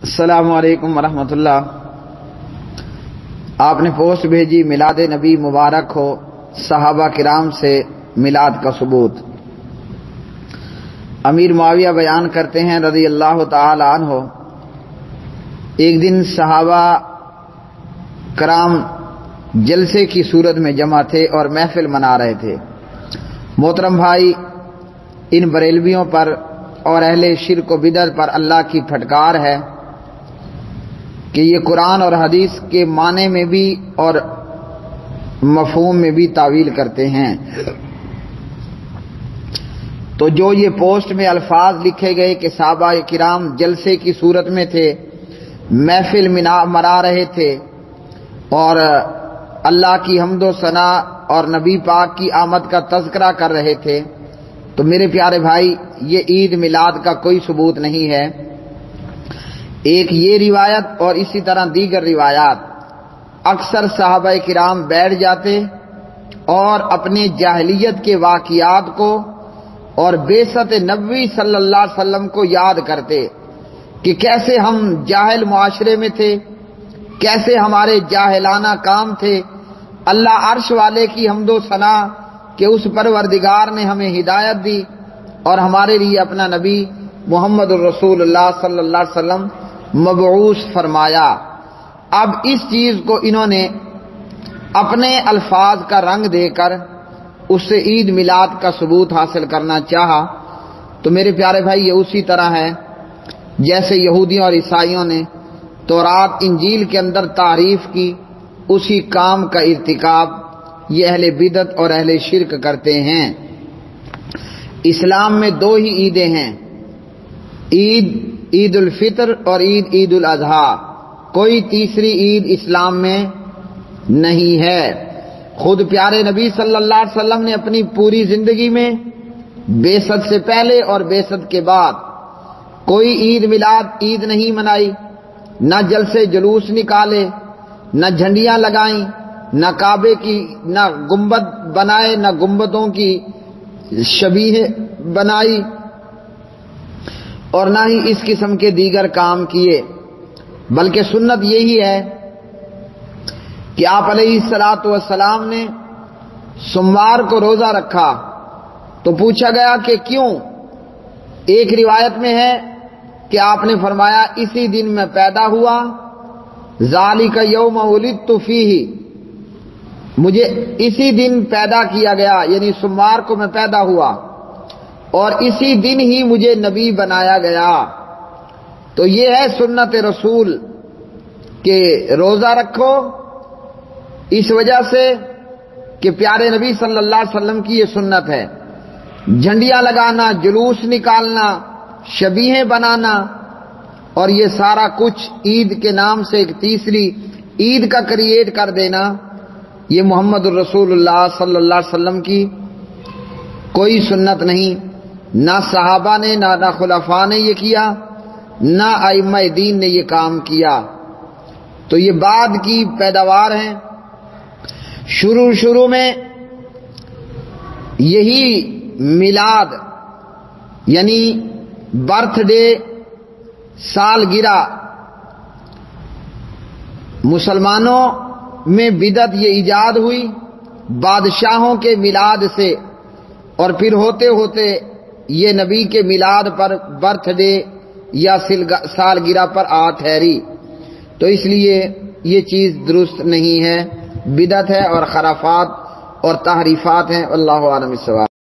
السلام علیکم ورحمۃ اللہ۔ آپ نے پوسٹ بھیجی میلاد نبی مبارک ہو، صحابہ کرام سے میلاد کا ثبوت۔ امیر معاویہ بیان کرتے ہیں رضی اللہ تعالی عنہ، ایک دن صحابہ کرام جلسے کی صورت میں جمع تھے اور محفل منا رہے تھے۔ محترم بھائی، ان بریلویوں پر اور اہل شرک و بدعت پر اللہ کی پھٹکار ہے کہ یہ قرآن اور حدیث کے معنی میں بھی اور مفہوم میں بھی تعویل کرتے ہیں۔ تو جو یہ پوسٹ میں الفاظ لکھے گئے کہ صحابہ کرام جلسے کی صورت میں تھے، محفل منا رہے تھے اور اللہ کی حمد و ثنا اور نبی پاک کی آمد کا تذکرہ کر رہے تھے، تو میرے پیارے بھائی، یہ عید میلاد کا کوئی ثبوت نہیں ہے۔ ایک یہ روایت اور اسی طرح دیگر روایات، اکثر صحابہ کرام بیٹھ جاتے اور اپنے جاہلیت کے واقعات کو اور بعثت نبوی صلی اللہ علیہ وسلم کو یاد کرتے کہ کیسے ہم جاہل معاشرے میں تھے، کیسے ہمارے جاہلانہ کام تھے۔ اللہ عرش والے کی حمد و ثنا کہ اس پروردگار نے ہمیں ہدایت دی اور ہمارے لیے اپنا نبی محمد الرسول اللہ صلی اللہ علیہ وسلم مبعوث فرمایا۔ اب اس چیز کو انہوں نے اپنے الفاظ کا رنگ دے کر اس سے عید میلاد کا ثبوت حاصل کرنا چاہا۔ تو میرے پیارے بھائی، یہ اسی طرح ہے جیسے یہودیوں اور عیسائیوں نے تورات انجیل کے اندر تعریف کی، اسی کام کا ارتکاب یہ اہل بدعت اور اہل شرک کرتے ہیں۔ اسلام میں دو ہی عیدیں ہیں، عید الفطر اور عید الاضحیٰ، کوئی تیسری عید اسلام میں نہیں ہے۔ خود پیارے نبی صلی اللہ علیہ وسلم نے اپنی پوری زندگی میں بعثت سے پہلے اور بعثت کے بعد کوئی عید میلاد عید نہیں منائی، نہ جلسے جلوس نکالے، نہ جھنڈیاں لگائیں، نہ کعبے کی نہ گنبد بنائے، نہ گنبدوں کی شبیہ بنائی، اور نہ ہی اس قسم کے دیگر کام کیے۔ بلکہ سنت یہی ہے کہ آپ علیہ الصلوۃ والسلام نے سوموار کو روزہ رکھا تو پوچھا گیا کہ کیوں؟ ایک روایت میں ہے کہ آپ نے فرمایا اسی دن میں پیدا ہوا، ذالک یوم ولدت فیہ، مجھے اسی دن پیدا کیا گیا، یعنی سوموار کو میں پیدا ہوا اور اسی دن ہی مجھے نبی بنایا گیا۔ تو یہ ہے سنت رسول کہ روزہ رکھو اس وجہ سے کہ پیارے نبی صلی اللہ علیہ وسلم کی یہ سنت ہے۔ جھنڈیاں لگانا، جلوس نکالنا، شبیہیں بنانا اور یہ سارا کچھ عید کے نام سے ایک تیسری عید کا کریٹ کر دینا، یہ محمد الرسول اللہ صلی اللہ علیہ وسلم کی کوئی سنت نہیں۔ نہ صحابہ نے نہ خلفاء نے یہ کیا، نہ ائمہ دین نے یہ کام کیا۔ تو یہ بعد کی پیداوار ہیں۔ شروع میں یہی میلاد یعنی برتھ ڈے، سالگرہ، مسلمانوں میں بدعت یہ ایجاد ہوئی بادشاہوں کے میلاد سے، اور پھر ہوتے ہوتے یہ نبی کے میلاد پر برتھ ڈے یا سالگرہ پر آ ٹھہری۔ تو اس لیے یہ چیز درست نہیں ہے، بدعت ہے اور خرافات اور تحریفات ہیں۔ اللہ عالم الصواب۔